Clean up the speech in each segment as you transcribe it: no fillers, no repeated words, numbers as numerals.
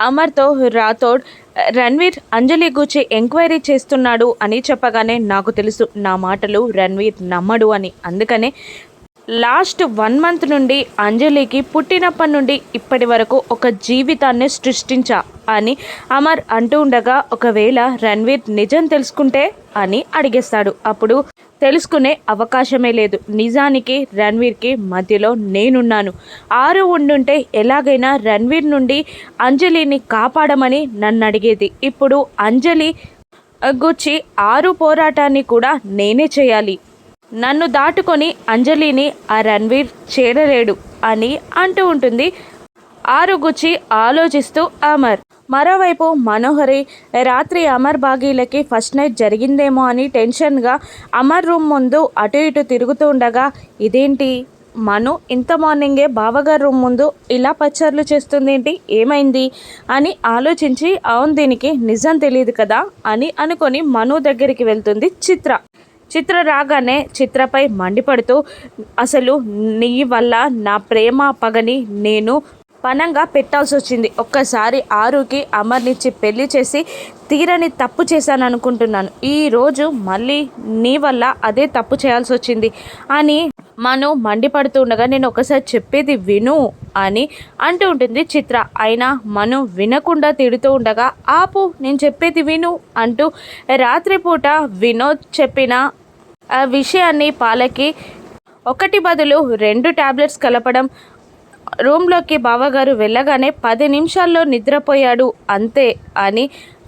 అమర్తో రాథోడ్ రణ్వీర్ అంజలి గూర్చి ఎంక్వైరీ చేస్తున్నాడు అని చెప్పగానే నాకు తెలుసు నా మాటలు రణ్వీర్ నమ్మడు అని. అందుకనే లాస్ట్ 1 మంత్ నుండి అంజలికి పుట్టినప్పటి నుండి ఇప్పటి వరకు ఒక జీవితాన్ని సృష్టించా అని అమర్ అంటూ ఉండగా, ఒకవేళ రణ్వీర్ నిజం తెలుసుకుంటే అని అడిగేస్తాడు. అప్పుడు తెలుసుకునే అవకాశమే లేదు. నిజానికి రణ్వీర్కి మధ్యలో నేనున్నాను. ఆరు ఉండుంటే ఎలాగైనా రణ్వీర్ నుండి అంజలిని కాపాడమని నన్ను అడిగేది. ఇప్పుడు అంజలి గుచ్చి ఆరు పోరాటాన్ని కూడా నేనే చేయాలి. నన్ను దాటుకొని అంజలిని ఆ రణ్వీర్ చేరలేడు అని అంటూ ఉంటుంది ఆరు గుచ్చి ఆలోచిస్తూ అమర్. మరోవైపు మనోహరి రాత్రి అమర్ బాగీలకి ఫస్ట్ నైట్ జరిగిందేమో అని టెన్షన్గా అమర్ రూమ్ ముందు అటు ఇటు తిరుగుతూ ఉండగా, ఇదేంటి మను ఇంత మార్నింగే బావగారు రూమ్ ముందు ఇలా పచ్చర్లు చేస్తుందేంటి, ఏమైంది అని ఆలోచించి, అవును దీనికి నిజం తెలియదు కదా అని అనుకొని మను దగ్గరికి వెళ్తుంది చిత్ర రాగానే చిత్రపై మండిపడుతూ, అసలు నీ వల్ల నా ప్రేమ పగని నేను పనంగా పెట్టాల్సి వచ్చింది. ఒక్కసారి ఆరుకి అమర్నిచ్చి పెళ్లి చేసి తీరని తప్పు చేశాను అనుకుంటున్నాను. ఈరోజు మళ్ళీ నీ వల్ల అదే తప్పు చేయాల్సి వచ్చింది అని మను మండిపడుతూ ఉండగా, నేను ఒకసారి చెప్పేది విను అని అంటూ ఉంటుంది చిత్ర. అయినా మను వినకుండా తిడుతూ ఉండగా, ఆపు నేను చెప్పేది విను అంటూ రాత్రిపూట వినోద్ చెప్పిన విషయాన్ని పాలకి ఒకటి బదులు 2 టాబ్లెట్స్ కలపడం, రూమ్లోకి బావగారు వెళ్ళగానే 10 నిమిషాల్లో నిద్రపోయాడు అంతే అని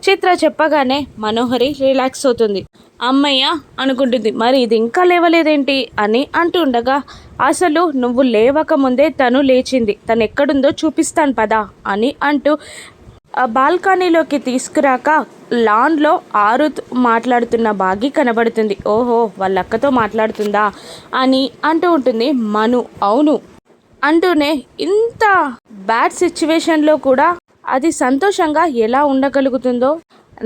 చిత్ర చెప్పగానే మనోహరి రిలాక్స్ అవుతుంది. అమ్మయ్య అనుకుంటుంది. మరి ఇది ఇంకా లేవలేదేంటి అని అంటూ ఉండగా, అసలు నువ్వు లేవకముందే తను లేచింది, తను ఎక్కడుందో చూపిస్తాను పదా అని అంటూ బాల్కనీలోకి తీసుకురాక లాన్లో ఆరు మాట్లాడుతున్న బాగి కనబడుతుంది. ఓహో వాళ్ళ అక్కతో మాట్లాడుతుందా అని అంటూ ఉంటుంది మను. అవును అంటూనే, ఇంత బ్యాడ్ సిచ్యువేషన్లో కూడా అది సంతోషంగా ఎలా ఉండగలుగుతుందో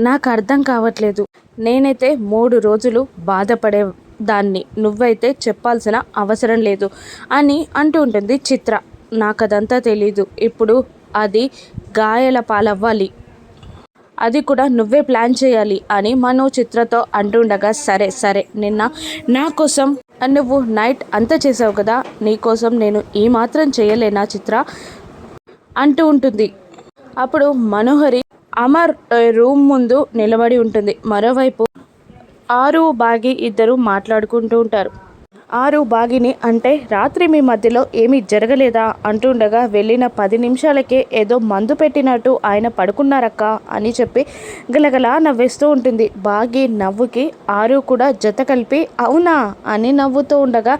నాకు అర్థం కావట్లేదు. నేనైతే 3 రోజులు బాధపడే దాన్ని, నువ్వైతే చెప్పాల్సిన అవసరం లేదు అని అంటూ ఉంటుంది చిత్ర. నాకదంతా తెలీదు. ఇప్పుడు అది గాయాల పాలవ్వాలి, అది కూడా నువ్వే ప్లాన్ చేయాలి అని మను చిత్రతో అంటుండగా, సరే సరే నిన్న నా కోసం నువ్వు నైట్ అంతా చేసావు కదా, నీకోసం నేను ఈ మాత్రం చేయలేనా చిత్ర అంటూ ఉంటుంది. అప్పుడు మనోహరి అమర్ రూమ్ ముందు నిలబడి ఉంటుంది. మరోవైపు ఆరు బాగి ఇద్దరు మాట్లాడుకుంటూ ఉంటారు. ఆరు బాగిని, అంటే రాత్రి మీ మధ్యలో ఏమీ జరగలేదా అంటుండగా, వెళ్ళిన 10 నిమిషాలకే ఏదో మందు పెట్టినట్టు ఆయన పడుకున్నారక్క అని చెప్పి గలగలా నవ్వేస్తూ ఉంటుంది. బాగి నవ్వుకి ఆరు కూడా జత కలిపి అవునా అని నవ్వుతూ ఉండగా,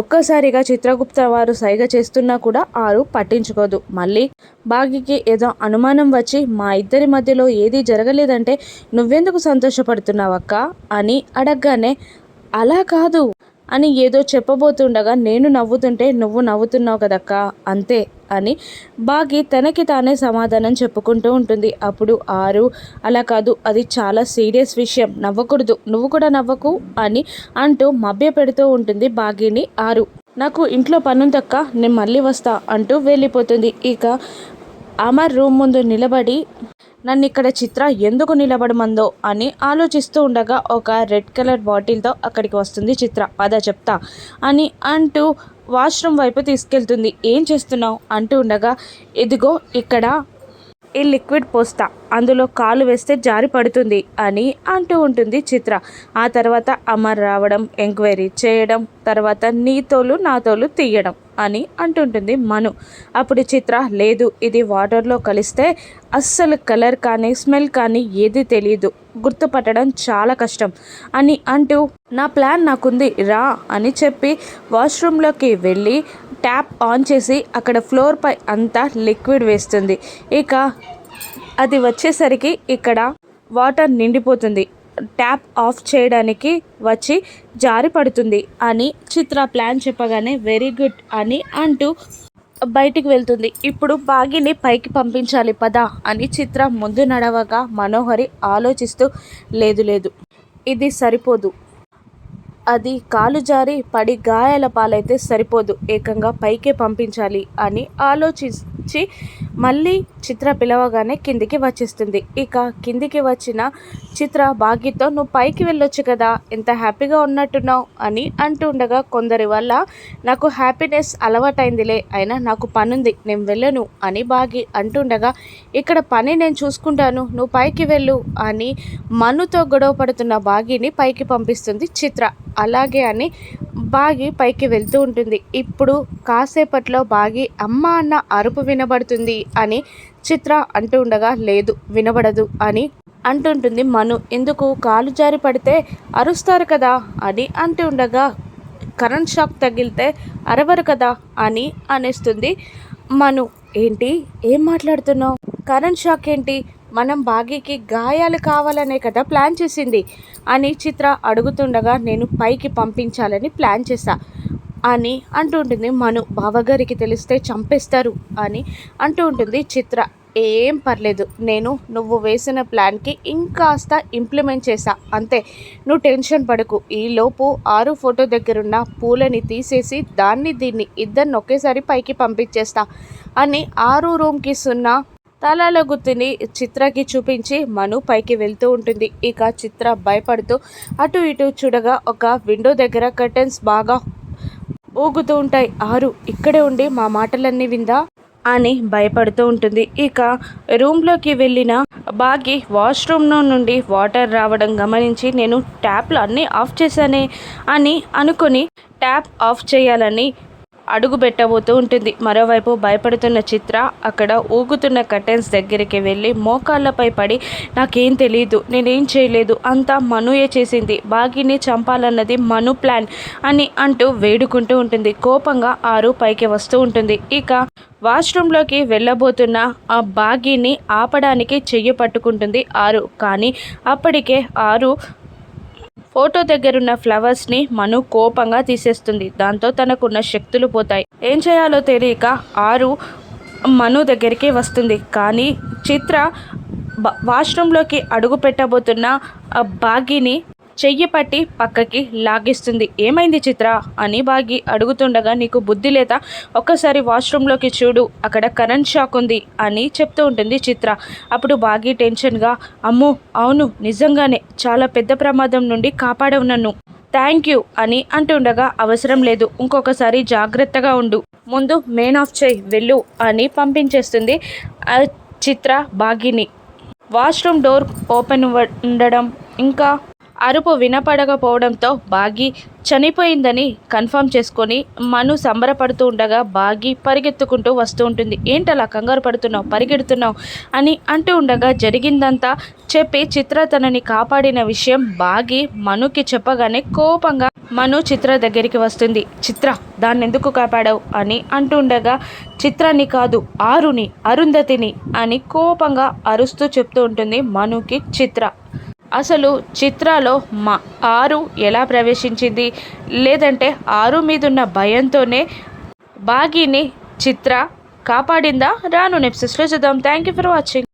ఒక్కసారిగా చిత్రగుప్త వారు సైగ చేస్తున్నా కూడా ఆరు పట్టించుకోదు. మళ్ళీ బాగికి ఏదో అనుమానం వచ్చి, మా ఇద్దరి మధ్యలో ఏదీ జరగలేదంటే నువ్వెందుకు సంతోషపడుతున్నావక్క అని అడగగానే, అలా కాదు అని ఏదో చెప్పబోతుండగా, నేను నవ్వుతుంటే నువ్వు నవ్వుతున్నావు కదక్క అంతే అని బాగి తనకి తానే సమాధానం చెప్పుకుంటూ ఉంటుంది. అప్పుడు ఆరు, అలా కాదు అది చాలా సీరియస్ విషయం, నవ్వకూడదు, నువ్వు కూడా నవ్వకు అని అంటూ మభ్య పెడుతూ ఉంటుంది బాగిని ఆరు. నాకు ఇంట్లో పనుందక్క నేను మళ్ళీ వస్తా అంటూ వెళ్ళిపోతుంది. ఇక అమర్ రూమ్ ముందు నిలబడి, నన్ను ఇక్కడ చిత్ర ఎందుకు నిలబడమందో అని ఆలోచిస్తూ ఉండగా, ఒక రెడ్ కలర్ బాటిల్తో అక్కడికి వస్తుంది చిత్ర. పద చెప్తా అని అంటూ వాష్రూమ్ వైపు తీసుకెళ్తుంది. ఏం చేస్తున్నావు అంటూ ఉండగా, ఇదిగో ఇక్కడ ఈ లిక్విడ్ పోస్తా, అందులో కాలు వేస్తే జారి పడుతుంది అని అంటూ ఉంటుంది చిత్ర. ఆ తర్వాత అమర్ రావడం, ఎంక్వైరీ చేయడం, తర్వాత నీ తోలు నా తోలు తీయడం అని అంటుంటుంది మను. అప్పుడు చిత్ర, లేదు ఇది వాటర్లో కలిస్తే అస్సలు కలర్ కానీ స్మెల్ కానీ ఏది తెలియదు, గుర్తుపట్టడం చాలా కష్టం అని అంటూ, నా ప్లాన్ నాకుంది రా అని చెప్పి వాష్రూమ్లోకి వెళ్ళి ట్యాప్ ఆన్ చేసి అక్కడ ఫ్లోర్ పై అంతా లిక్విడ్ వేస్తుంది. ఇక అది వచ్చేసరికి ఇక్కడ వాటర్ నిండిపోతుంది. ట్యాప్ ఆఫ్ చేయడానికి వచ్చి జారి పడుతుంది అని చిత్ర ప్లాన్ చెప్పగానే, వెరీ గుడ్ అని అంటూ బయటికి వెళ్తుంది. ఇప్పుడు బాగిని పైకి పంపించాలి పదా అని చిత్ర ముందు నడవగా, మనోహరి ఆలోచిస్తూ, లేదు లేదు ఇది సరిపోదు, అది కాలు జారి పడి గాయాల పాలైతే సరిపోదు, ఏకంగా పైకే పంపించాలి అని వచ్చి మళ్ళీ చిత్ర పిలవగానే కిందికి వచ్చేస్తుంది. ఇక కిందికి వచ్చిన చిత్ర భాగ్యతో నువ్వు పైకి వెళ్ళొచ్చు కదా, ఎంత హ్యాపీగా ఉన్నట్టున్నావు అని అంటూ ఉండగా, కొందరి వల్ల నాకు హ్యాపీనెస్ అలవాటైందిలే, అయినా నాకు పనుంది నేను వెళ్ళను అని భాగి అంటుండగా, ఇక్కడ పని నేను చూసుకుంటాను నువ్వు పైకి వెళ్ళు అని మనుతో గొడవ పడుతున్న భాగిని పైకి పంపిస్తుంది చిత్ర. అలాగే అని భాగి పైకి వెళ్తూ ఉంటుంది. ఇప్పుడు కాసేపట్లో భాగి అమ్మ అన్న అరుపు వినబడుతుంది అని చిత్ర అంటూ ఉండగా, లేదు వినబడదు అని అంటుంటుంది మను. ఎందుకు, కాలు జారి పడితే అరుస్తారు కదా అని అంటూ ఉండగా, కరెంట్ షాక్ తగిలితే అరవరు కదా అని అనేస్తుంది మను. ఏంటి ఏం మాట్లాడుతున్నావు, కరెంట్ షాక్ ఏంటి, మనం భాగ్యకి గాయాలు కావాలనే కదా ప్లాన్ చేసింది అని చిత్ర అడుగుతుండగా, నేను పైకి పంపించాలని ప్లాన్ చేశా అని అంటూ ఉంటుంది మను. బావగారికి తెలిస్తే చంపేస్తారు అని అంటూ ఉంటుంది చిత్ర. ఏం పర్లేదు, నువ్వు వేసిన ప్లాన్కి ఇంకాస్త ఇంప్లిమెంట్ చేశా అంతే, నువ్వు టెన్షన్ పడకు. ఈలోపు ఆరు ఫోటో దగ్గరున్న పూలని తీసేసి దీన్ని ఇద్దరిని ఒకేసారి పైకి పంపించేస్తా అని ఆరు రూమ్కి సున్నా తలాల గుర్తుని చిత్రకి చూపించి మను పైకి వెళ్తూ ఉంటుంది. ఇక చిత్ర భయపడుతూ అటు ఇటు చూడగా, ఒక విండో దగ్గర కర్టెన్స్ బాగా ఊగుతూ ఉంటాయి. ఆరు ఇక్కడే ఉండి మా మాటలన్నీ విందా అని భయపడుతూ ఉంటుంది. ఇక రూమ్లోకి వెళ్ళిన భాగి వాష్రూమ్ నుండి వాటర్ రావడం గమనించి, నేను ట్యాప్లు అన్నీ ఆఫ్ చేశానే అని అనుకుని ట్యాప్ ఆఫ్ చేయాలని అడుగు పెట్టబోతూ ఉంటుంది. మరోవైపు భయపడుతున్న చిత్ర అక్కడ ఊగుతున్న కర్టెన్స్ దగ్గరికి వెళ్ళి మోకాళ్ళపై పడి, నాకేం తెలియదు, నేనేం చేయలేదు, అంతా మనుయే చేసింది, భాగిని చంపాలన్నది మను ప్లాన్ అని అంటూ వేడుకుంటూ ఉంటుంది. కోపంగా ఆరు పైకి వస్తూ ఉంటుంది. ఇక వాష్రూమ్లోకి వెళ్ళబోతున్న ఆ భాగిని ఆపడానికి చెయ్యి పట్టుకుంటుంది ఆరు. కానీ అప్పటికే ఆరు ఫోటో దగ్గరున్న ఫ్లవర్స్ని మను కోపంగా తీసేస్తుంది. దాంతో తనకున్న శక్తులు పోతాయి. ఏం చేయాలో తెలియక ఆరు మను దగ్గరికి వస్తుంది. కానీ చిత్ర వాష్రూమ్లోకి అడుగు పెట్టబోతున్న భాగిని చెయ్యి పట్టి పక్కకి లాగిస్తుంది. ఏమైంది చిత్ర అని భాగి అడుగుతుండగా, నీకు బుద్ధి లేదా, ఒక్కసారి వాష్రూమ్లోకి చూడు, అక్కడ కరెంట్ షాక్ ఉంది అని చెప్తూ ఉంటుంది చిత్ర. అప్పుడు భాగి టెన్షన్గా, అమ్మో అవును నిజంగానే, చాలా పెద్ద ప్రమాదం నుండి కాపాడవు నన్ను, థ్యాంక్ యూ అని అంటుండగా, అవసరం లేదు, ఇంకొకసారి జాగ్రత్తగా ఉండు, ముందు మెయిన్ ఆఫ్ చేయి వెళ్ళు అని పంపించేస్తుంది చిత్ర భాగిని. వాష్రూమ్ డోర్ ఓపెన్ ఉండడం ఇంకా అరుపు వినపడకపోవడంతో భాగి చనిపోయిందని కన్ఫర్మ్ చేసుకొని మను సంబరపడుతూ ఉండగా, భాగి పరిగెత్తుకుంటూ వస్తూ ఉంటుంది. ఏంటలా కంగారు పడుతున్నావు, పరిగెడుతున్నావు అని అంటూ ఉండగా, జరిగిందంతా చెప్పి చిత్ర తనని కాపాడిన విషయం భాగి మనుకి చెప్పగానే కోపంగా మను చిత్ర దగ్గరికి వస్తుంది. చిత్ర దాన్ని ఎందుకు కాపాడావు అని అంటూ ఉండగా, చిత్రాన్ని కాదు ఆరుని, అరుంధతిని అని కోపంగా అరుస్తూ చెప్తూ ఉంటుంది మనుకి చిత్ర. అసలు చిత్రలో ఆరు ఎలా ప్రవేశించింది, లేదంటే ఆరు మీదున్న భయంతోనే భాగిని చిత్ర కాపాడిందా? రాను ఎపిసోడ్స్లో చూద్దాం. Thank you for watching.